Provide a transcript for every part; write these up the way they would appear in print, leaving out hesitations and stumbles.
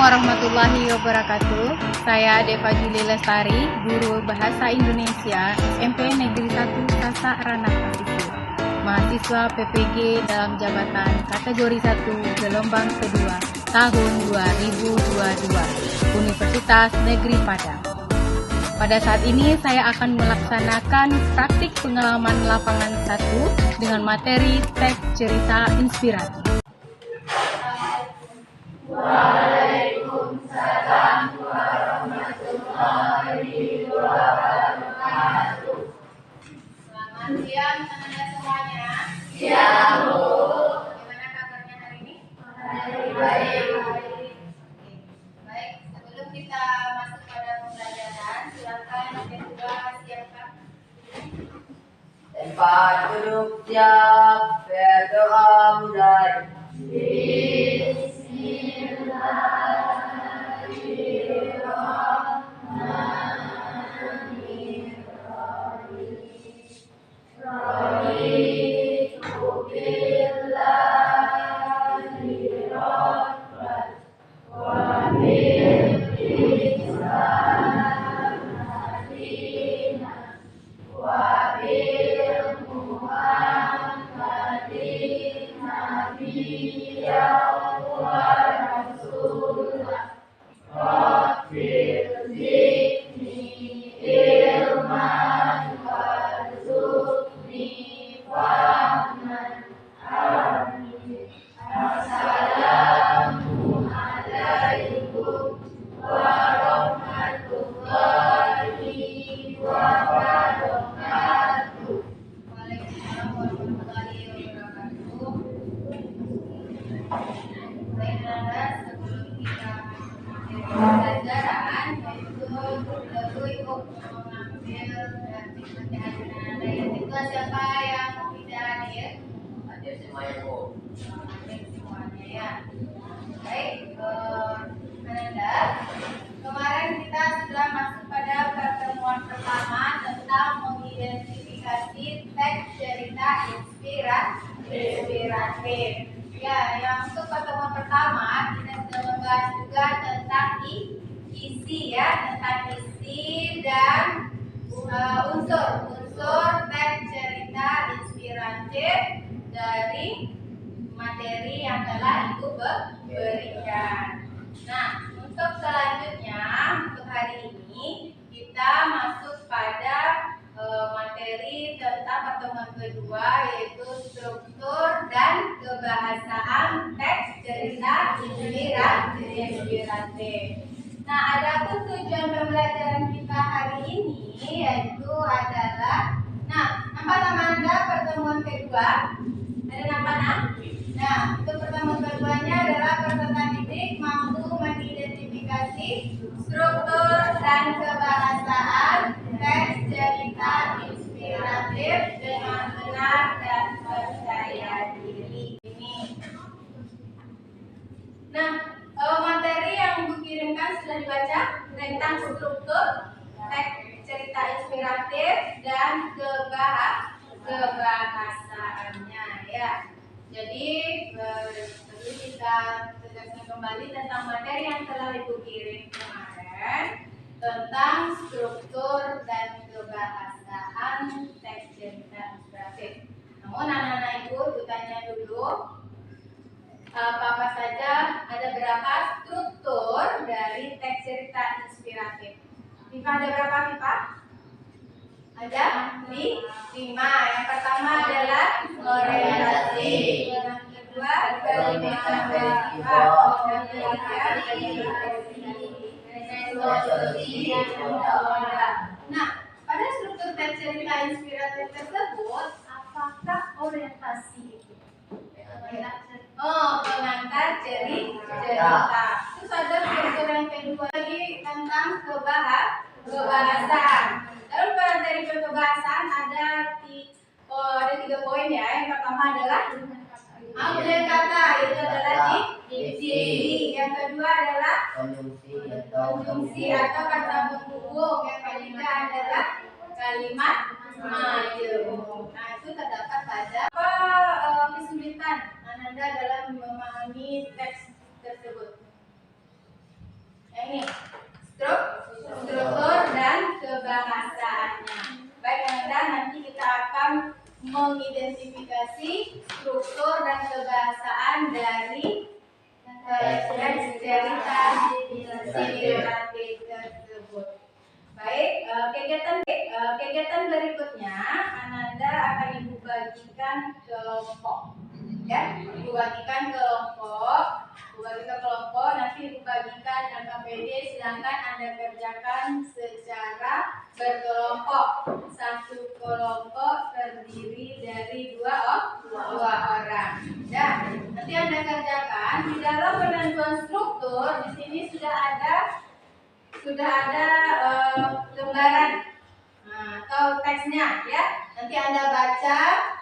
warahmatullahi wabarakatuh. Saya Deva Juli Lestari, Guru Bahasa Indonesia SMP Negeri 1 Sasa Ranah Pasisir. Mahasiswa PPG dalam jabatan kategori 1 gelombang kedua tahun 2022 Universitas Negeri Padang. Pada saat ini saya akan melaksanakan praktik pengalaman lapangan 1 dengan materi teks cerita inspiratif. Waalaikumsalam warahmatullahi wabarakatuh. Selamat siang teman-teman semuanya. Siang, Bu. Bagaimana kabarnya hari ini? Baik. Baik, sebelum kita masuk pada pembelajaran, silakan yang kedua siapkan. Tempat duduk siap, berdoa mulai. Waalaikumsalam warahmatullahi wabarakatuh. Baik, teman-teman, sebelum kita materi pembelajaran, yaitu dahulu Ibu mengambil dan mengikuti ajaran yang kedua. Siapa yang tidak hadir? Hadir semuanya, Bu. Hadir semuanya ya. Baik, Ananda, kemarin kita sudah masuk pada pertemuan pertama tentang mengidentifikasi teks cerita inspiratif. Ya, yang untuk pertemuan pertama kita sudah membahas juga tentang isi ya, tentang isi dan unsur teks cerita inspiratif dari materi yang telah Ibu berikan. Nah, untuk selanjutnya untuk hari ini kita masuk pada materi tentang pertemuan kedua, yaitu struktur dan kebahasaan teks cerita inspiratif. Nah, adapun tujuan pembelajaran kita hari ini yaitu adalah, nampak nama Anda pertemuan kedua? Ada nampak? Nah, untuk pertemuan keduanya adalah peserta didik mampu mengidentifikasi struktur dan kebahasaan teks cerita inspiratif dengan benar dan percaya diri. Nah, materi yang Ibu kirimkan sudah dibaca tentang struktur teks cerita inspiratif dan kebahasaannya ya. Jadi perlu kita tegaskan kembali tentang materi yang telah Ibu kirim kemarin tentang struktur dan kebahasaan teks cerita inspiratif. Namun anak-anak Ibu tanya dulu, apa saja, ada berapa struktur dari teks cerita inspiratif? Viva, ada berapa Viva? Ada 5. Yang pertama adalah orientasi. Yang kedua kalimat Nah, pada struktur teks cerita inspiratif tersebut, apakah orientasi itu? Pengantar cerita. Terus ada struktur yang kedua lagi tentang kebahasaan. Lalu dari kebahasaan ada 3 poin ya. Yang pertama adalah ambil kata, itu adalah diksi. Yang kedua adalah konjungsi atau kata penghubung. Yang ketiga adalah kalimat majemuk. Nah, itu terdapat pada kesulitan Ananda dalam memahami teks tersebut. mengidentifikasi struktur dan kebahasaan dari teks cerita inspiratif tersebut. Baik, kegiatan berikutnya Ananda akan ibu bagikan kelompok. Ya, ibu bagikan kelompok. Nanti ibu bagikan LKPD, sedangkan Anda kerjakan secara berkelompok. Satu kelompok terdiri dari dua orang. Ya, nanti Anda kerjakan di dalam penentuan struktur. Di sini sudah ada lembaran atau teksnya, ya. Nanti Anda baca.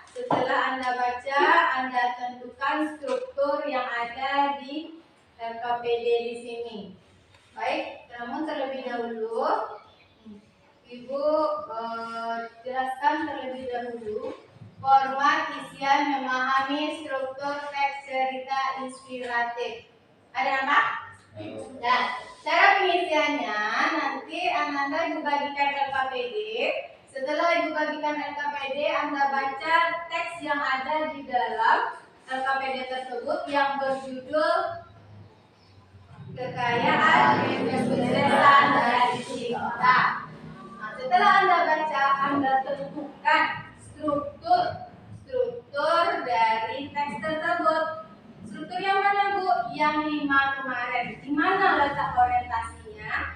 Setelah Anda baca, Anda tentukan struktur yang ada di LKPD di sini. Baik, namun terlebih dahulu Ibu jelaskan terlebih dahulu format isian memahami struktur teks cerita inspiratif. Ada apa? Nah, cara pengisiannya nanti Ananda ibu bagikan LKPD. Setelah ibu bagikan LKPD, Anda baca teks yang ada di dalam LKPD tersebut yang berjudul Kekayaan dan Kesuksesan dari Cinta. Nah, setelah Anda baca, Anda tentukan struktur dari teks tersebut. Struktur yang mana, Bu? Yang 5 kemarin. Di mana letak orientasinya?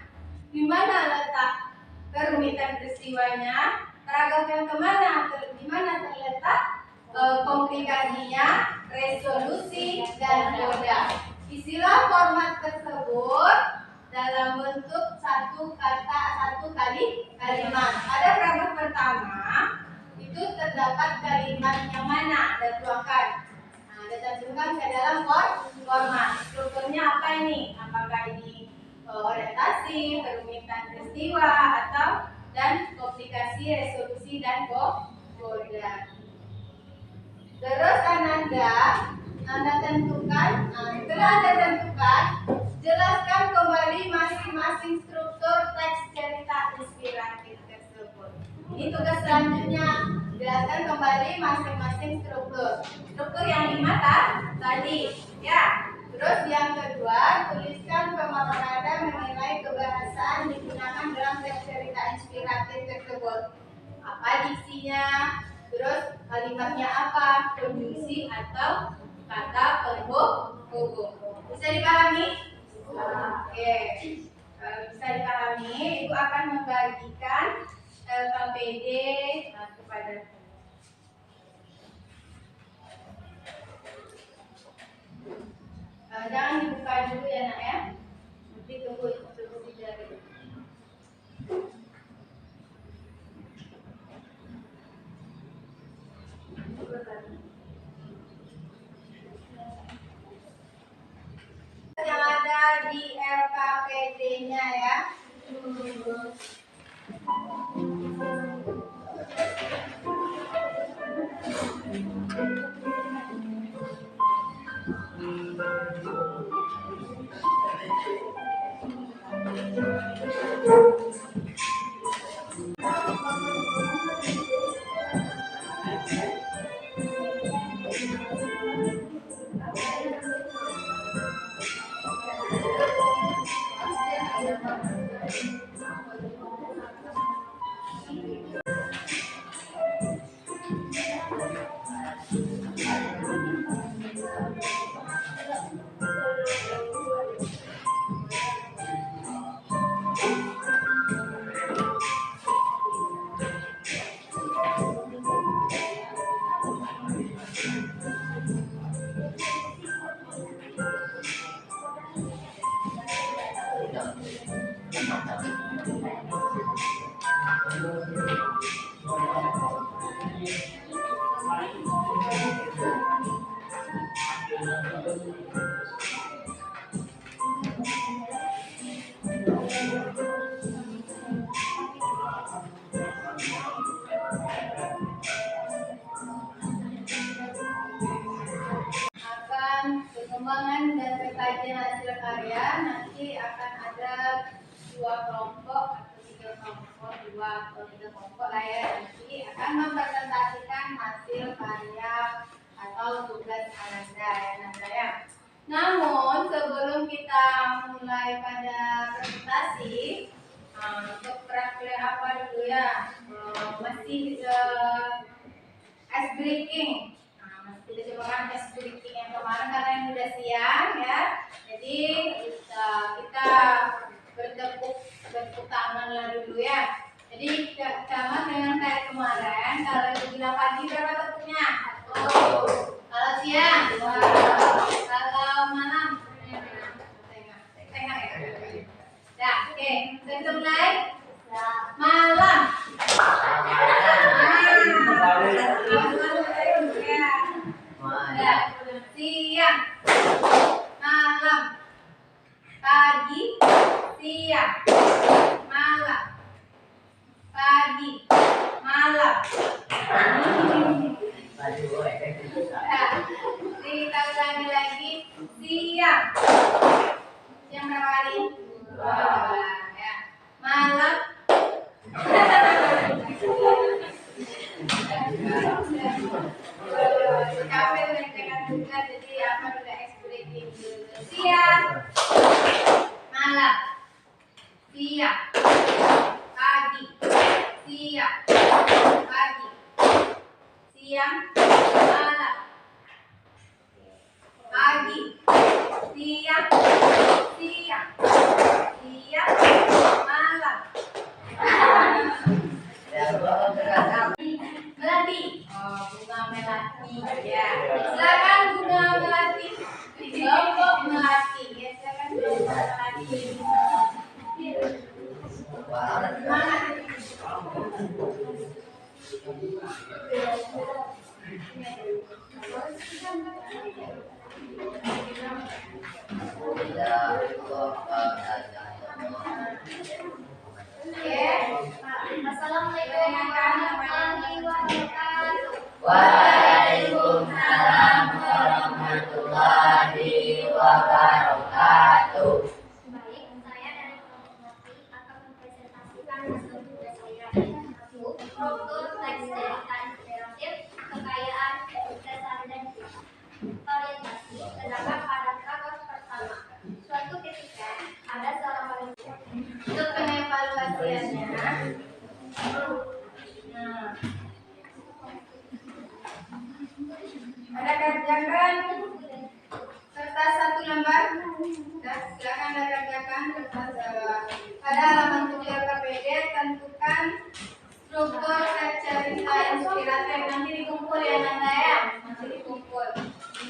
Di mana letak kerumitan peristiwanya? Paragraf yang kemana? Di mana terletak komplikasinya, resolusi, dan koda. Isilah format tersebut dalam bentuk satu kalimat. Pada paragraf pertama itu terdapat kalimat yang mana? Anda tuangkan. Anda cantumkan ke dalam format. Strukturnya apa ini? Apakah ini orientasi, kerumitan peristiwa, atau dan komplikasi, resolusi, dan koda. Terus Anda tentukan. Setelah Anda tentukan, jelaskan kembali masing-masing struktur teks cerita inspiratif tersebut. Ini tugas selanjutnya. Jelaskan kembali masing-masing struktur. Struktur yang 5 tadi, ya. Terus yang kedua, tuliskan pemaparan Anda mengenai kebahasaan digunakan dalam teks cerita inspiratif tersebut. Apa diksinya? Terus kalimatnya apa? Konjungsi atau kata penghubung. Bisa dipahami? Oke. Bisa dipahami, Ibu akan membagikan LKPD kepada jangan dibuka dulu ya, Nak, ya. Nanti tunggu dijari. Yang ada di LKPD-nya, ya. Pengembangan dan pengkajian hasil karya nanti akan ada 2 kelompok atau 3 kelompok. dua atau tiga kelompok lah ya, nanti akan mempresentasikan hasil karya atau tugas Ananda ya Nanda ya. Namun sebelum kita mulai pada presentasi, untuk praktek apa dulu ya, masih ice breaking. Masih kita cobakan ice breaking yang kemarin karena yang udah siang ya. Jadi kita bertepuk tangan lah dulu ya. Jadi sama dengan kayak kemarin, kalau dibilang pagi berapa tepuknya? Kalau siang, kalau malam, tengah ya. Ya, oke, kita mulai. Malam. Siang, malam, pagi, siang, malam, pagi, malam. Kita ulangi lagi. Siang, siang berapa kali? Ya. Malam. Capek dengan juga, jadi apa juga explaining dulu. Siang, malam, siang, pagi, siang, pagi, siang, malam, pagi, siang, siang, siang, malam. Melati. Bunga melati ya. Silakan bunga melati. Kelompok melati ya. Silakan bunga melati. Assalamualaikum warahmatullahi wabarakatuh. Waalaikumsalam warahmatullahi wabarakatuh. Baik, saya dari kelompok Melati akan mempresentasikan hasil tugas saya yaitu struktur teks cerita inspiratif, kekayaan, kesuksesan dan orientasi. Terdapat pada paragraf pertama. Suatu ketika ada seorang wanita. Untuk pengevaluasiannya, ada kerjakan kertas satu lembar. Silakan Anda kerjakan kertas pada halaman 7 LKPD. Tentukan struktur teks cerita inspiratif. Nanti dikumpul ya Nanda ya. Nanti dikumpul.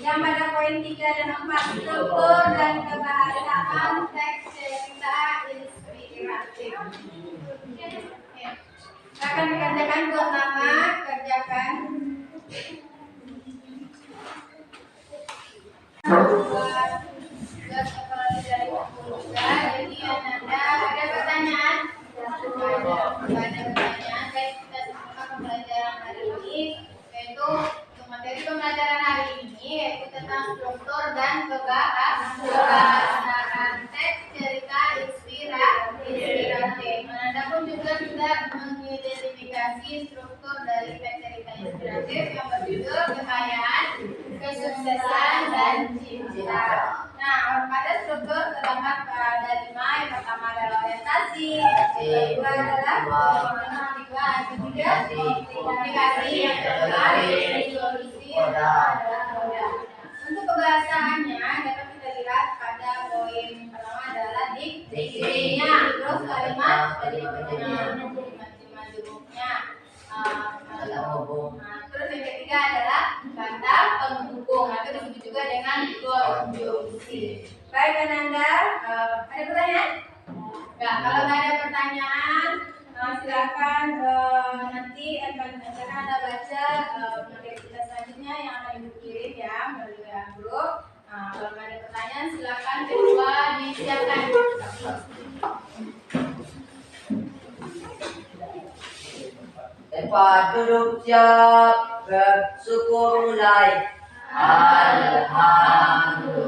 Yang pada poin 3 dan 4, struktur dan kebahasaan teks cerita inspiratif. Akan dikerjakan buat nama, kerjakan. Buat kepala dari juga. Jadi Ananda ada pertanyaan? Ada pertanyaan. Baik, kita simak pembelajaran hari ini, yaitu untuk materi pembelajaran hari ini yaitu tentang struktur dan kebahasaan teks cerita inspiratif. Anda pun juga sudah mengidentifikasi struktur dari teks cerita inspiratif yang berjudul kekayaan, kesuksesan, dan cinta. Nah, pada struktur terdapat ada 5. Yang pertama adalah orientasi, yang kedua adalah komunikasi, yang kedua solusi, untuk kebahasaannya dapat kita lihat pada poin pertama adalah diksinya, terus kalimat dari majemuknya, terus yang ketiga adalah kata penghubung atau disebut juga dengan konjungsi. Baik Ananda, ada pertanyaan? Enggak, kalau nggak ada pertanyaan, silakan nanti akan Anda baca materi kita selanjutnya yang akan Ibu kirim ya melalui grup. Kalau nggak ada pertanyaan, silakan kedua disiapkan. Tempat duduk siap, bersyukur mulai. Alhamdulillah.